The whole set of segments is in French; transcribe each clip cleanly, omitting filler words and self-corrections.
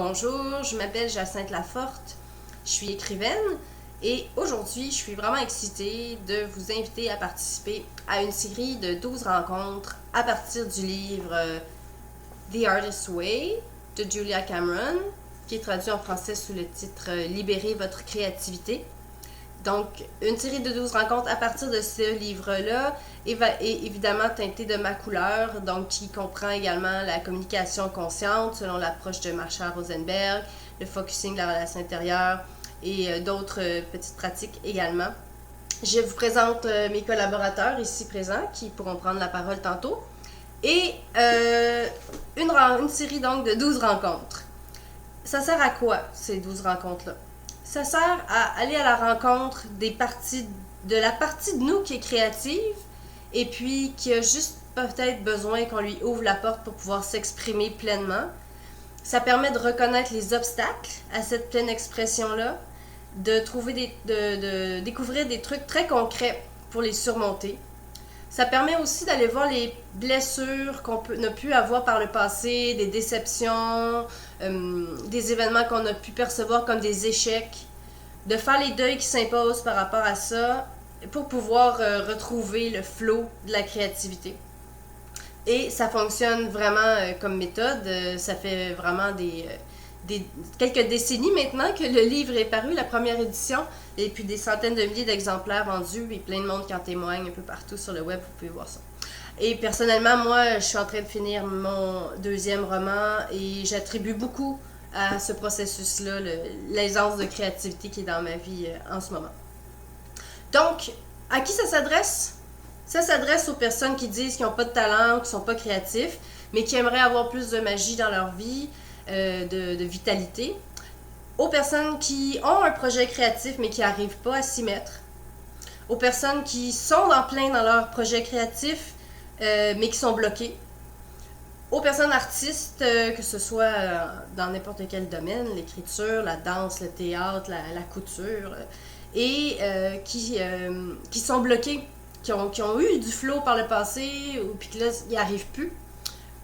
Bonjour, je m'appelle Jacinthe Laforte, je suis écrivaine et aujourd'hui je suis vraiment excitée de vous inviter à participer à une série de 12 rencontres à partir du livre The Artist's Way de Julia Cameron, qui est traduit en français sous le titre Libérez votre créativité. Donc, une série de 12 rencontres à partir de ce livre-là est évidemment teintée de ma couleur, donc qui comprend également la communication consciente selon l'approche de Marshall Rosenberg, le focusing de la relation intérieure et d'autres petites pratiques également. Je vous présente mes collaborateurs ici présents qui pourront prendre la parole tantôt et une série donc de 12 rencontres. Ça sert à quoi ces 12 rencontres-là? Ça sert à aller à la rencontre de la partie de nous qui est créative et puis qui a juste peut-être besoin qu'on lui ouvre la porte pour pouvoir s'exprimer pleinement. Ça permet de reconnaître les obstacles à cette pleine expression-là, de découvrir des trucs très concrets pour les surmonter. Ça permet aussi d'aller voir les blessures qu'on a pu avoir par le passé, des déceptions, des événements qu'on a pu percevoir comme des échecs, de faire les deuils qui s'imposent par rapport à ça pour pouvoir retrouver le flow de la créativité. Et ça fonctionne vraiment comme méthode. Ça fait vraiment quelques décennies maintenant que le livre est paru, la première édition, et puis des centaines de milliers d'exemplaires vendus, et plein de monde qui en témoigne un peu partout sur le web, vous pouvez voir ça. Et personnellement, moi, je suis en train de finir mon deuxième roman et j'attribue beaucoup à ce processus-là, l'aisance de créativité qui est dans ma vie en ce moment. Donc, à qui ça s'adresse? Ça s'adresse aux personnes qui disent qu'ils n'ont pas de talent, qui ne sont pas créatifs, mais qui aimeraient avoir plus de magie dans leur vie, de vitalité. Aux personnes qui ont un projet créatif, mais qui n'arrivent pas à s'y mettre. Aux personnes qui sont en plein dans leur projet créatif, mais qui sont bloquées. Aux personnes artistes, que ce soit dans n'importe quel domaine, l'écriture, la danse, le théâtre, la couture, et qui sont bloqués, qui ont eu du flow par le passé, ou puis que là, ils n'y arrivent plus.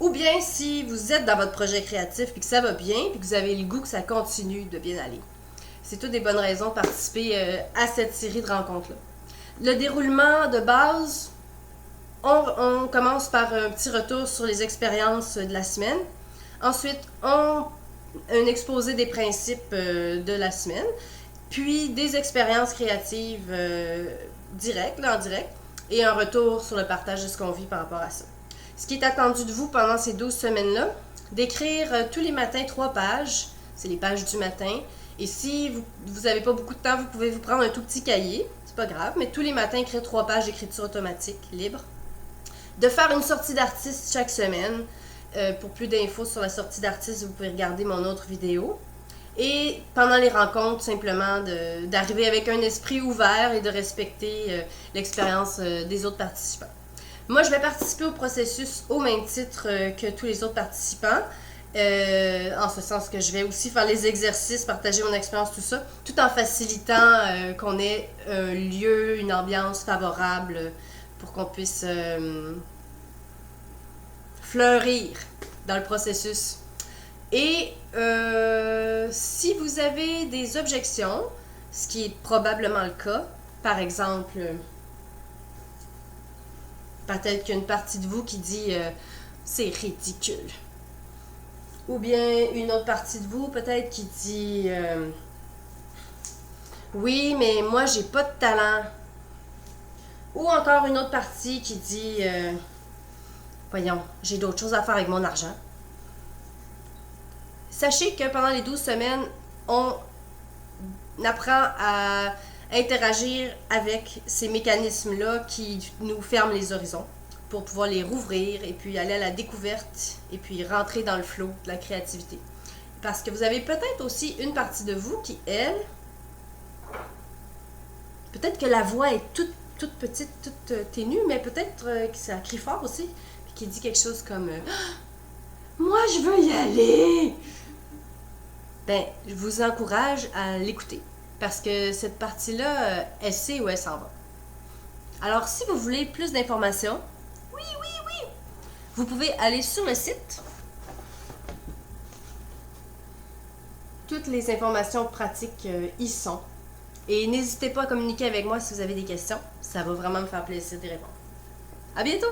Ou bien si vous êtes dans votre projet créatif puis que ça va bien, puis que vous avez le goût que ça continue de bien aller. C'est toutes des bonnes raisons de participer à cette série de rencontres-là. Le déroulement de base, on commence par un petit retour sur les expériences de la semaine. Ensuite, un exposé des principes de la semaine. Puis des expériences créatives en direct. Et un retour sur le partage de ce qu'on vit par rapport à ça. Ce qui est attendu de vous pendant ces 12 semaines-là, d'écrire tous les matins 3 pages. C'est les pages du matin. Et si vous n'avez pas beaucoup de temps, vous pouvez vous prendre un tout petit cahier. C'est pas grave, mais tous les matins, écrire 3 pages d'écriture automatique, libre. De faire une sortie d'artiste chaque semaine. Pour plus d'infos sur la sortie d'artiste, vous pouvez regarder mon autre vidéo. Et pendant les rencontres, simplement d'arriver avec un esprit ouvert et de respecter l'expérience des autres participants. Moi, je vais participer au processus au même titre que tous les autres participants, en ce sens que je vais aussi faire les exercices, partager mon expérience, tout ça, tout en facilitant qu'on ait un lieu, une ambiance favorable pour qu'on puisse fleurir dans le processus. Et si vous avez des objections, ce qui est probablement le cas, par exemple, peut-être qu'il y a une partie de vous qui dit c'est ridicule. Ou bien une autre partie de vous peut-être qui dit oui, mais moi j'ai pas de talent. Ou encore une autre partie qui dit voyons, j'ai d'autres choses à faire avec mon argent. Sachez que pendant les 12 semaines, on apprend à interagir avec ces mécanismes-là qui nous ferment les horizons pour pouvoir les rouvrir et puis aller à la découverte et puis rentrer dans le flow de la créativité. Parce que vous avez peut-être aussi une partie de vous qui, elle, peut-être que la voix est toute petite, toute ténue, mais peut-être que ça crie fort aussi, puis qui dit quelque chose comme moi, je veux y aller! Ben, je vous encourage à l'écouter. Parce que cette partie-là, elle sait où elle s'en va. Alors, si vous voulez plus d'informations, oui, vous pouvez aller sur le site Toutes les informations pratiques y sont. Et n'hésitez pas à communiquer avec moi si vous avez des questions. Ça va vraiment me faire plaisir d'y répondre. À bientôt!